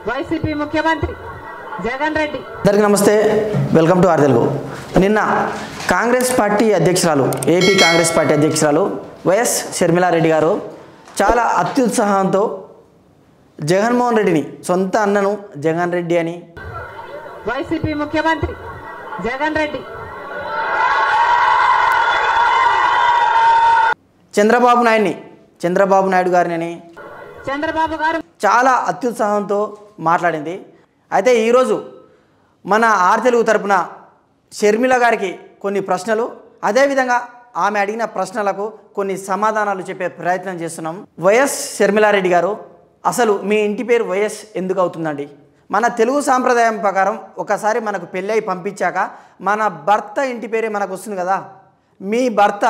YCP ముఖ్యమంత్రి జగన్ రెడ్డి. అందరికీ నమస్తే, వెల్కమ్ టు ఆర్ తెలుగు. నిన్న కాంగ్రెస్ పార్టీ అధ్యక్షురాలు, ఏపీ కాంగ్రెస్ పార్టీ అధ్యక్షురాలు వైఎస్ షర్మిలారెడ్డి గారు చాలా అత్యుత్సాహంతో జగన్మోహన్ రెడ్డిని, సొంత అన్నను జగన్ రెడ్డి అని, వైసీపీ ముఖ్యమంత్రి జగన్ రెడ్డి, చంద్రబాబు నాయుడు గారిని చంద్రబాబు గారు చాలా అత్యుత్సాహంతో మాట్లాడింది. అయితే ఈరోజు మన ఆర్ తెలుగు తరపున షర్మిల గారికి కొన్ని ప్రశ్నలు, అదేవిధంగా ఆమె అడిగిన ప్రశ్నలకు కొన్ని సమాధానాలు చెప్పే ప్రయత్నం చేస్తున్నాం. వైఎస్ షర్మిలారెడ్డి గారు, అసలు మీ ఇంటి పేరు వైఎస్ ఎందుకు అవుతుందండి? మన తెలుగు సాంప్రదాయం ప్రకారం ఒకసారి మనకు పెళ్ళై పంపించాక మన భర్త ఇంటి పేరే మనకు వస్తుంది కదా. మీ భర్త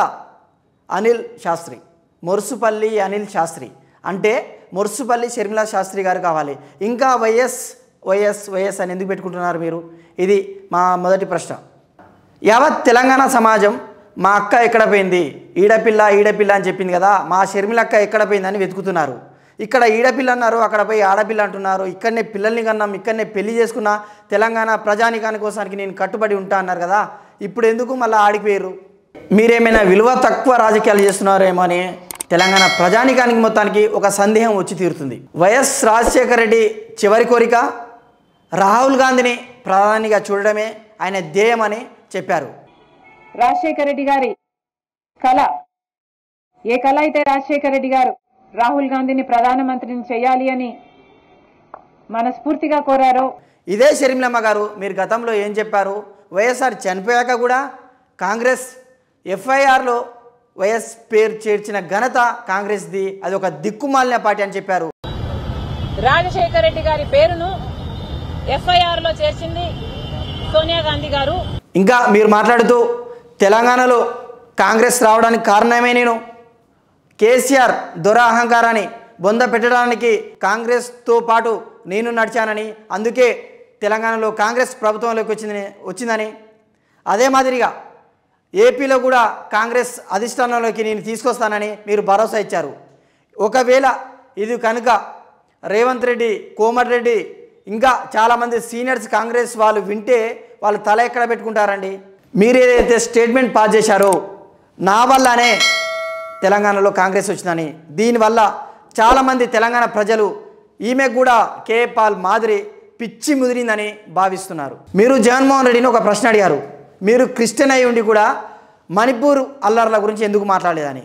అనిల్ శాస్త్రి, మొరుసుపల్లి అనిల్ శాస్త్రి అంటే మొరుసుపల్లి షర్మిలా శాస్త్రి గారు కావాలి. ఇంకా వైఎస్ వైఎస్ వైఎస్ అని ఎందుకు పెట్టుకుంటున్నారు మీరు? ఇది మా మొదటి ప్రశ్న. యావత్ తెలంగాణ సమాజం మా అక్క ఎక్కడ పోయింది, ఈడపిల్ల అని చెప్పింది కదా, మా షర్మిల అక్క ఎక్కడ పోయిందని వెతుకుతున్నారు. ఇక్కడ ఈడపిల్ల అన్నారు, అక్కడ పోయి ఆడపిల్ల అంటున్నారు. ఇక్కడనే పిల్లల్ని కన్నాం, ఇక్కడనే పెళ్లి చేసుకున్న తెలంగాణ ప్రజానికాని కోసానికి నేను కట్టుబడి ఉంటా అన్నారు కదా, ఇప్పుడు ఎందుకు మళ్ళీ ఆడిపోయారు? మీరేమైనా విలువ తక్కువ రాజకీయాలు చేస్తున్నారేమో అని తెలంగాణ ప్రజానికానికి మొత్తానికి ఒక సందేహం వచ్చి తీరుతుంది. వైఎస్ రాజశేఖర రెడ్డి చివరి కోరిక రాహుల్ గాంధీని ప్రధానిగా చూడడమే ఆయన ధ్యేయమని చెప్పారు. రాజశేఖర రెడ్డి గారి కళ, ఏ కళ అయితే రాజశేఖర రెడ్డి గారు రాహుల్ గాంధీని ప్రధానమంత్రిని చేయాలి అని మనస్ఫూర్తిగా కోరారో, ఇదే షర్మిలమ్మ గారు మీరు గతంలో ఏం చెప్పారు? వైఎస్ఆర్ చనిపోయాక కూడా కాంగ్రెస్ ఎఫ్ఐఆర్లో వైఎస్ పేరు చేర్చిన ఘనత కాంగ్రెస్ది, అది ఒక దిక్కుమాలిన పార్టీ అని చెప్పారు. రాజశేఖర రెడ్డి గారి పేరును ఎఫ్ఐఆర్ లో చేర్చింది సోనియా గాంధీ గారు. ఇంకా మీరు మాట్లాడుతూ తెలంగాణలో కాంగ్రెస్ రావడానికి కారణమే నేను, కేసీఆర్ దొర అహంకారాన్ని బొంద పెట్టడానికి కాంగ్రెస్తో పాటు నేను నడిచానని, అందుకే తెలంగాణలో కాంగ్రెస్ ప్రభుత్వంలోకి వచ్చిందని, అదే మాదిరిగా ఏపీలో కూడా కాంగ్రెస్ అధిష్టానంలోకి నేను తీసుకొస్తానని మీరు భరోసా ఇచ్చారు. ఒకవేళ ఇది కనుక రేవంత్ రెడ్డి, కోమటిరెడ్డి ఇంకా చాలామంది సీనియర్స్ కాంగ్రెస్ వాళ్ళు వింటే వాళ్ళు తల ఎక్కడ పెట్టుకుంటారండి? మీరు ఏదైతే స్టేట్మెంట్ పాస్ చేశారో నా వల్లనే తెలంగాణలో కాంగ్రెస్ వచ్చిందని, దీనివల్ల చాలామంది తెలంగాణ ప్రజలు ఈమె కూడా కేఏ పాల్ మాదిరి పిచ్చి ముదిరిందని భావిస్తున్నారు. మీరు జగన్మోహన్ రెడ్డిని ఒక ప్రశ్న అడిగారు, మీరు క్రిస్టియన్ అయి ఉండి కూడా మణిపూర్ అల్లర్ల గురించి ఎందుకు మాట్లాడలేదని.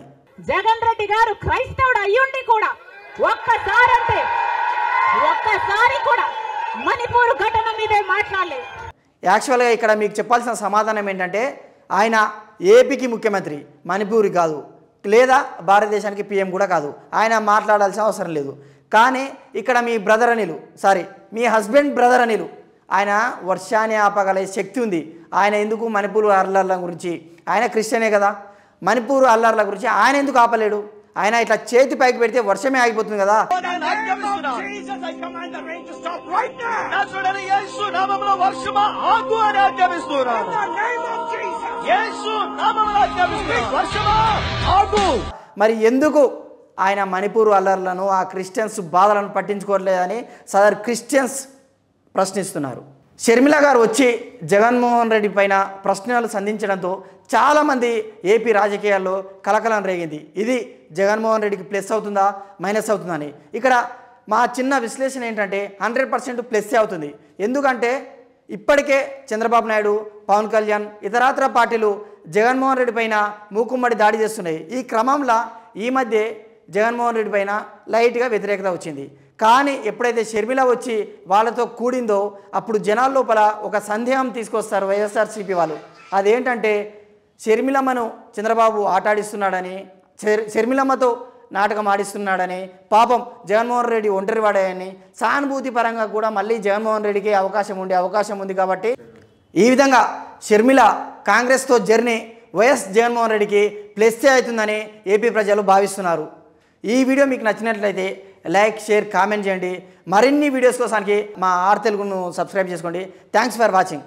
జగన్ రెడ్డి గారు క్రైస్తవుడు అయ్యుండి కూడా ఒక్కసారి కూడా మణిపూర్ ఘటన మీదే మాట్లాడలేదు. యాక్చువల్గా ఇక్కడ మీకు చెప్పాల్సిన సమాధానం ఏంటంటే, ఆయన ఏపీకి ముఖ్యమంత్రి, మణిపూర్ కాదు, లేదా భారతదేశానికి పిఎం కూడా కాదు, ఆయన మాట్లాడాల్సిన అవసరం లేదు. కానీ ఇక్కడ మీ హస్బెండ్ బ్రదర్ అనిల్, ఆయన వర్షాన్ని ఆపగల శక్తి ఉంది. ఆయన ఎందుకు మణిపూర్ అల్లర్ల గురించి, ఆయన క్రిస్టియనే కదా, మణిపూర్ అల్లర్ల గురించి ఆయన ఎందుకు ఆపలేడు? ఆయన ఇట్లా చేతి పైకి పెడితే వర్షమే ఆగిపోతుంది కదా. మరి ఎందుకు ఆయన మణిపూర్ అల్లర్లను, ఆ క్రిస్టియన్స్ బాధలను పట్టించుకోవట్లేదని సదరు క్రిస్టియన్స్ ప్రశ్నిస్తున్నారు. షర్మిల గారు వచ్చి జగన్మోహన్ రెడ్డి పైన ప్రశ్నలు సంధించడంతో చాలామంది ఏపీ రాజకీయాల్లో కలకలం రేగింది. ఇది జగన్మోహన్ రెడ్డికి ప్లస్ అవుతుందా మైనస్ అవుతుందా అని. ఇక్కడ మా చిన్న విశ్లేషణ ఏంటంటే 100% ప్లస్సే అవుతుంది. ఎందుకంటే ఇప్పటికే చంద్రబాబు నాయుడు, పవన్ కళ్యాణ్, ఇతరాతర పార్టీలు జగన్మోహన్ రెడ్డి పైన మూకుమ్మడి దాడి చేస్తున్నాయి. ఈ క్రమంలో ఈ మధ్య జగన్మోహన్ రెడ్డి పైన లైట్గా వ్యతిరేకత వచ్చింది. కానీ ఎప్పుడైతే షర్మిల వచ్చి వాళ్ళతో కూడిందో అప్పుడు జనాల లోపల ఒక సందేహం తీసుకొస్తారు వైఎస్ఆర్సీపీ వాళ్ళు. అదేంటంటే షర్మిలమ్మను చంద్రబాబు ఆటాడిస్తున్నాడని, షర్మిలమ్మతో నాటకం ఆడిస్తున్నాడని, పాపం జగన్మోహన్ రెడ్డి ఒంటరి వాడాయని, సానుభూతి పరంగా కూడా మళ్ళీ జగన్మోహన్ రెడ్డికి అవకాశం ఉంది కాబట్టి ఈ విధంగా షర్మిల కాంగ్రెస్తో జర్నీ వైఎస్ జగన్మోహన్ రెడ్డికి ప్లస్సే అవుతుందని ఏపీ ప్రజలు భావిస్తున్నారు. ఈ వీడియో మీకు నచ్చినట్లయితే లైక్, షేర్, కామెంట్ చేయండి. మరిన్ని వీడియోస్ కోసానికి మా ఆర్ తెలుగును సబ్స్క్రైబ్ చేసుకోండి. Thanks for watching.